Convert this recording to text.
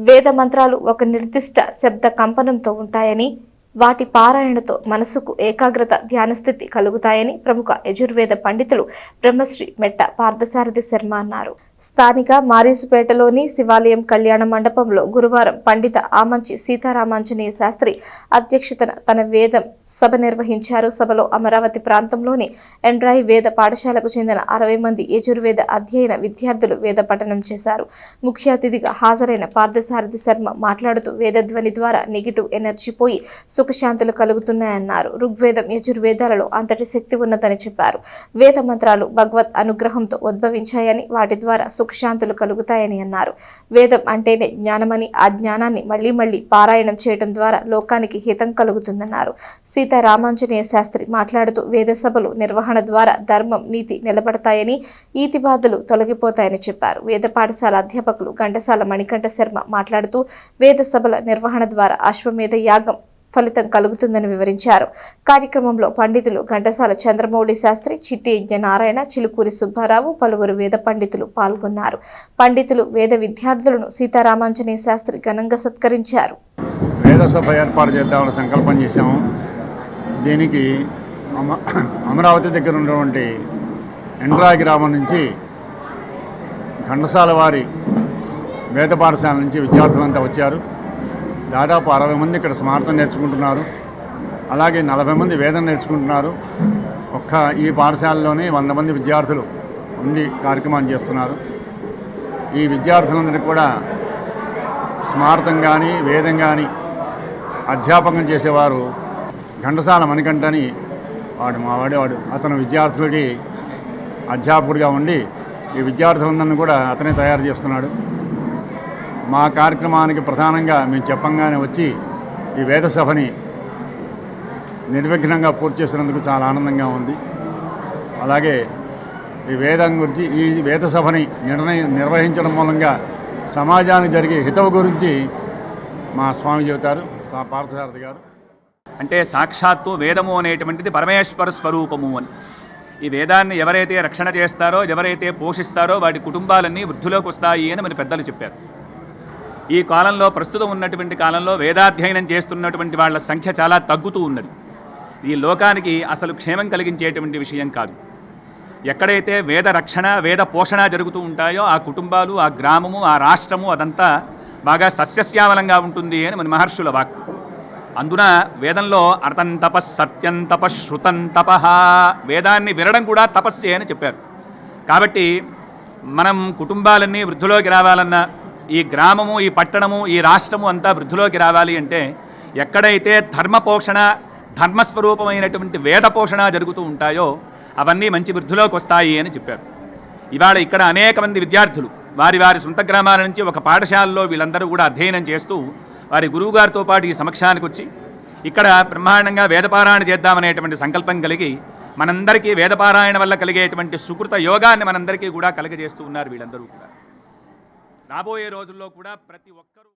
వేద మంత్రాలు ఒక నిర్దిష్ట శబ్ద కంపనంతో ఉంటాయని, వాటి పారాయణతో మనసుకు ఏకాగ్రత ధ్యానస్థితి కలుగుతాయని ప్రముఖ యజుర్వేద పండితులు బ్రహ్మశ్రీ మెట్ట పార్థసారథి శర్మ అన్నారు. స్థానిక మారీసుపేటలోని శివాలయం కళ్యాణ మండపంలో గురువారం పండిత ఆమంచి సీతారామాంజనేయ శాస్త్రి అధ్యక్షతన తన వేదం సభ నిర్వహించారు. సభలో అమరావతి ప్రాంతంలోని ఎండ్రాయి వేద పాఠశాలకు చెందిన 60 మంది యజుర్వేద అధ్యయన విద్యార్థులు వేద పఠనం చేశారు. ముఖ్య అతిథిగా హాజరైన పార్థసారథి శర్మ మాట్లాడుతూ వేదధ్వని ద్వారా నెగిటివ్ ఎనర్జీ పోయి సుఖశాంతులు కలుగుతున్నాయన్నారు. ఋగ్వేదం యజుర్వేదాలలో అంతటి శక్తి ఉన్నదని చెప్పారు. వేద మంత్రాలు భగవత్ అనుగ్రహంతో ఉద్భవించాయని, వాటి ద్వారా సుఖశాంతులు కలుగుతాయని అన్నారు. వేదం అంటేనే జ్ఞానమని, ఆ జ్ఞానాన్ని మళ్లీ పారాయణం చేయడం ద్వారా లోకానికి హితం కలుగుతుందన్నారు. సీతారామాంజనేయ శాస్త్రి మాట్లాడుతూ వేద సభలు నిర్వహణ ద్వారా ధర్మం, నీతి నిలబడతాయని, ఈతి బాధలు తొలగిపోతాయని చెప్పారు. వేద పాఠశాల అధ్యాపకులు ఘంటసాల మణికంఠ శర్మ మాట్లాడుతూ వేద సభల నిర్వహణ ద్వారా అశ్వమేధ యాగం ఫలితం కలుగుతుందని వివరించారు. కార్యక్రమంలో పండితులు ఘంటసాల చంద్రమౌళి శాస్త్రి, చిట్టి యజ్ఞనారాయణ, చిలుకూరి సుబ్బారావు, పలువురు వేద పండితులు పాల్గొన్నారు. పండితులు వేద విద్యార్థులను సీతారామాంజనేయ శాస్త్రి ఘనంగా సత్కరించారు. వేద సభ ఏర్పాటు చేద్దామని సంకల్పం చేశాము. దీనికి అమరావతి దగ్గర ఉన్నటువంటి ఎండ్రాయి గ్రామం నుంచి ఘంటసాల వారి వేద పాఠశాల నుంచి విద్యార్థులంతా వచ్చారు. దాదాపు 60 మంది ఇక్కడ స్మార్థం నేర్చుకుంటున్నారు. అలాగే 40 మంది వేదం నేర్చుకుంటున్నారు. ఒక్క ఈ పాఠశాలలోనే 100 మంది విద్యార్థులు ఉండి కార్యక్రమాన్ని చేస్తున్నారు. ఈ విద్యార్థులందరికీ కూడా స్మార్థం కానీ వేదం కానీ అధ్యాపకం చేసేవారు ఘంటసాల మణికంఠని వాడు అతను విద్యార్థులకి అధ్యాపకుడిగా ఉండి ఈ విద్యార్థులందరినీ కూడా అతనే తయారు చేస్తున్నాడు. మా కార్యక్రమానికి ప్రధానంగా మేము చెప్పంగానే వచ్చి ఈ వేద సభని నిర్విఘ్నంగా పూర్తి చేసినందుకు చాలా ఆనందంగా ఉంది. అలాగే ఈ వేదం గురించి ఈ వేద సభని నిర్వహించడం మూలంగా సమాజానికి జరిగే హితవు గురించి మా స్వామి చెబుతారు, పార్థసారథి గారు. అంటే సాక్షాత్తు వేదము అనేటువంటిది పరమేశ్వర స్వరూపము అని. ఈ వేదాన్ని ఎవరైతే రక్షణ చేస్తారో, ఎవరైతే పోషిస్తారో వాటి కుటుంబాలన్నీ వృద్ధిలోకి వస్తాయి అని మన పెద్దలు చెప్పారు. ఈ కాలంలో, ప్రస్తుతం ఉన్నటువంటి కాలంలో వేదాధ్యయనం చేస్తున్నటువంటి వాళ్ళ సంఖ్య చాలా తగ్గుతూ ఉన్నది. ఈ లోకానికి అసలు క్షేమం కలిగించేటువంటి విషయం కాదు. ఎక్కడైతే వేద రక్షణ, వేద పోషణ జరుగుతూ ఉంటాయో ఆ కుటుంబాలు, ఆ గ్రామము, ఆ రాష్ట్రము అదంతా బాగా సస్యశ్యామలంగా ఉంటుంది అని మన మహర్షుల వాక్కు. అందున వేదంలో అర్థం తపస్, సత్యం తపస్, శృతం తపః, వేదాన్ని వినడం కూడా తపస్సే అని చెప్పారు. కాబట్టి మనం కుటుంబాలన్నీ వృద్ధిలోకి రావాలన్నా, ఈ గ్రామము, ఈ పట్టణము, ఈ రాష్ట్రము అంతా వృద్ధిలోకి రావాలి అంటే ఎక్కడైతే ధర్మ పోషణ, ధర్మస్వరూపమైనటువంటి వేద పోషణ జరుగుతూ ఉంటాయో అవన్నీ మంచి వృద్ధిలోకి వస్తాయి అని చెప్పారు. ఇవాళ ఇక్కడ అనేక మంది విద్యార్థులు వారి సొంత గ్రామాల నుంచి ఒక పాఠశాలలో వీళ్ళందరూ కూడా అధ్యయనం చేస్తూ వారి గురువుగారితో పాటు ఈ సమక్షానికి వచ్చి ఇక్కడ బ్రహ్మాండంగా వేదపారాయణ చేద్దామనేటువంటి సంకల్పం కలిగి మనందరికీ వేదపారాయణ వల్ల కలిగేటువంటి సుకృత యోగాన్ని మనందరికీ కూడా కలగజేస్తూ ఉన్నారు వీళ్ళందరూ కూడా. రాబోయే రోజుల్లో కూడా ప్రతి ఒక్కరూ